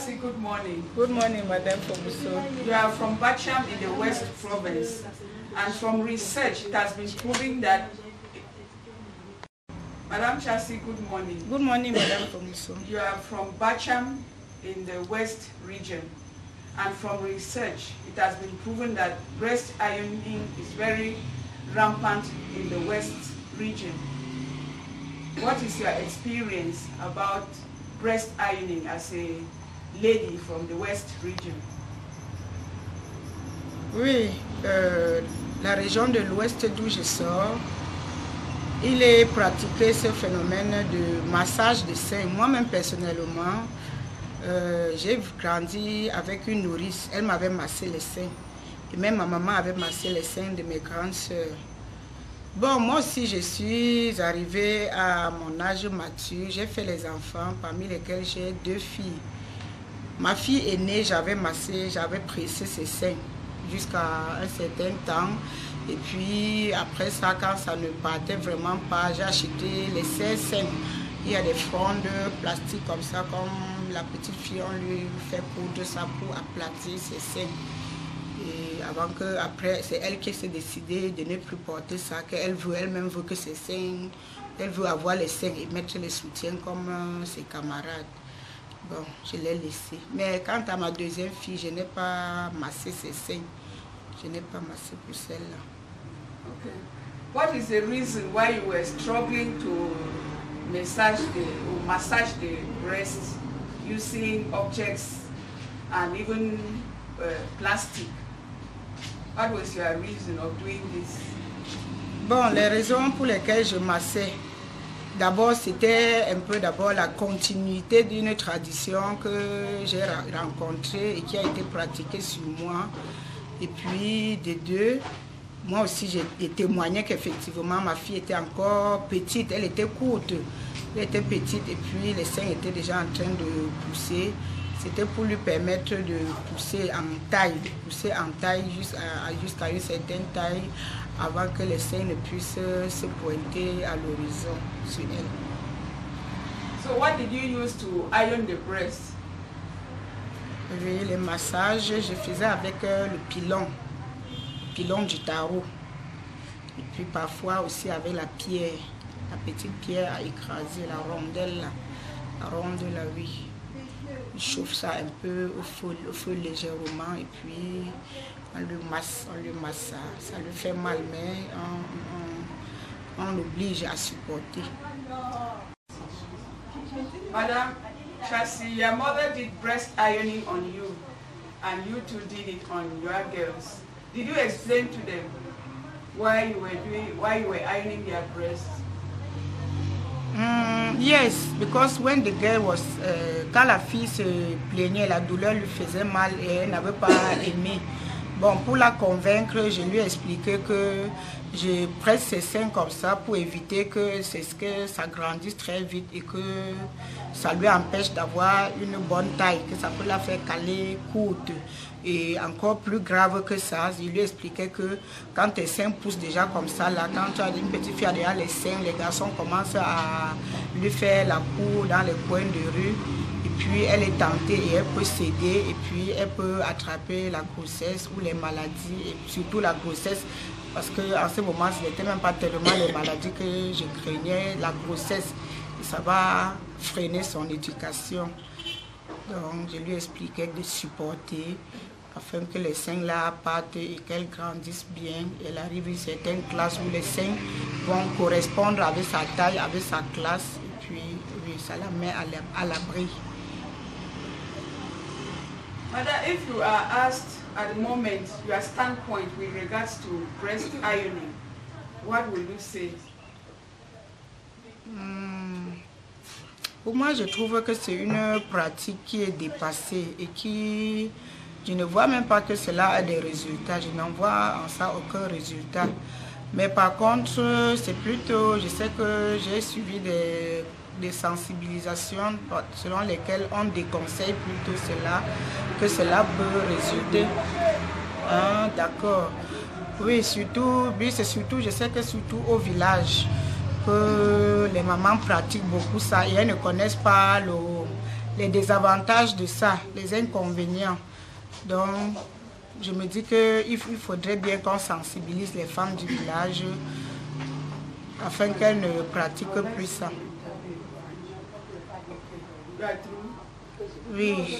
Good morning. Good morning, Madame Fobuso. You are from Bacham in the West Province, and from research it has been proven that... Madam Chasi, good morning. Good morning, Madame Fobuso. You are from Bacham in the West region, and from research it has been proven that breast ironing is very rampant in the West region. What is your experience about breast ironing as a lady from the West region? Oui, la région de l'Ouest d'où je sors, il est pratiqué ce phénomène de massage des seins. Moi-même personnellement, j'ai grandi avec une nourrice. Elle m'avait massé les seins. Et même ma maman avait massé les seins de mes grandes sœurs. Bon, moi aussi, je suis arrivée à mon âge mature. J'ai fait les enfants, parmi lesquels j'ai 2 filles. Ma fille aînée, j'avais massé, j'avais pressé ses seins jusqu'à un certain temps. Et puis, après ça, quand ça ne partait vraiment pas, j'ai acheté les seins. Il y a des frondes plastiques comme ça, comme la petite fille, on lui fait poudre ça pour aplatir ses seins. Et avant que, après, c'est elle qui s'est décidée de ne plus porter ça, qu'elle veut, elle-même veut que ses seins, elle veut avoir les seins et mettre les soutiens comme ses camarades. Bon, je l'ai laissé. Mais quant à ma deuxième fille, je n'ai pas massé ses seins. Je n'ai pas massé pour celle-là. Okay. What is the reason why you were struggling to massage the breast using objects and even plastic? What was your reason of doing this? Bon, les raisons pour lesquelles je massais, d'abord c'était un peu la continuité d'une tradition que j'ai rencontrée et qui a été pratiquée sur moi. Et puis de deux, moi aussi j'ai témoigné qu'effectivement ma fille était encore petite, elle était courte, elle était petite et puis les seins étaient déjà en train de pousser. C'était pour lui permettre de pousser en taille, jusqu'à une certaine taille avant que les seins ne puissent se pointer à l'horizon sur elle. So what did you use to iron the breast? Oui, les massages, je faisais avec le pilon du tarot. Et puis parfois aussi avec la pierre, la petite pierre à écraser, la rondelle, oui. Je chauffe ça un peu au feu légèrement et puis on le masse ça lui fait mal mais on l'oblige à supporter. Madam Chasi, your mother did breast ironing on you and you too did it on your girls. Did you explain to them why you were ironing their breasts? Yes, because when the girl was, quand la fille se plaignait, la douleur lui faisait mal et elle n'avait pas aimé. Bon, pour la convaincre, je lui ai expliqué que je presse ses seins comme ça pour éviter que ça grandisse très vite et que ça lui empêche d'avoir une bonne taille, que ça peut la faire caler courte. Et encore plus grave que ça, je lui ai expliqué que quand tes seins poussent déjà comme ça, là, quand tu as une petite fille derrière les seins, les garçons commencent à lui faire la cour dans les coins de rue. Et puis elle est tentée et elle peut céder et puis elle peut attraper la grossesse ou les maladies, et surtout la grossesse, parce qu'en ce moment, ce n'était même pas tellement les maladies que je craignais, la grossesse, et ça va freiner son éducation. Donc je lui ai expliqué de supporter afin que les seins là partent et qu'elles grandissent bien. Elle arrive à une certaine classe où les seins vont correspondre avec sa taille, avec sa classe, et puis oui, ça la met à l'abri. Mother, if you are asked at the moment your standpoint with regards to breast ironing, what will you say? Pour moi, je trouve que c'est une pratique qui est dépassée et qui, je ne vois même pas que cela a des résultats. Je n'en vois en ça aucun résultat. Mais par contre, c'est plutôt, je sais que j'ai suivi des sensibilisations selon lesquelles on déconseille plutôt cela, que cela peut résulter. Ah, d'accord. Oui, surtout, je sais que surtout au village, que les mamans pratiquent beaucoup ça et elles ne connaissent pas les désavantages de ça, les inconvénients. Donc, je me dis qu'il faudrait bien qu'on sensibilise les femmes du village afin qu'elles ne pratiquent plus ça. Oui.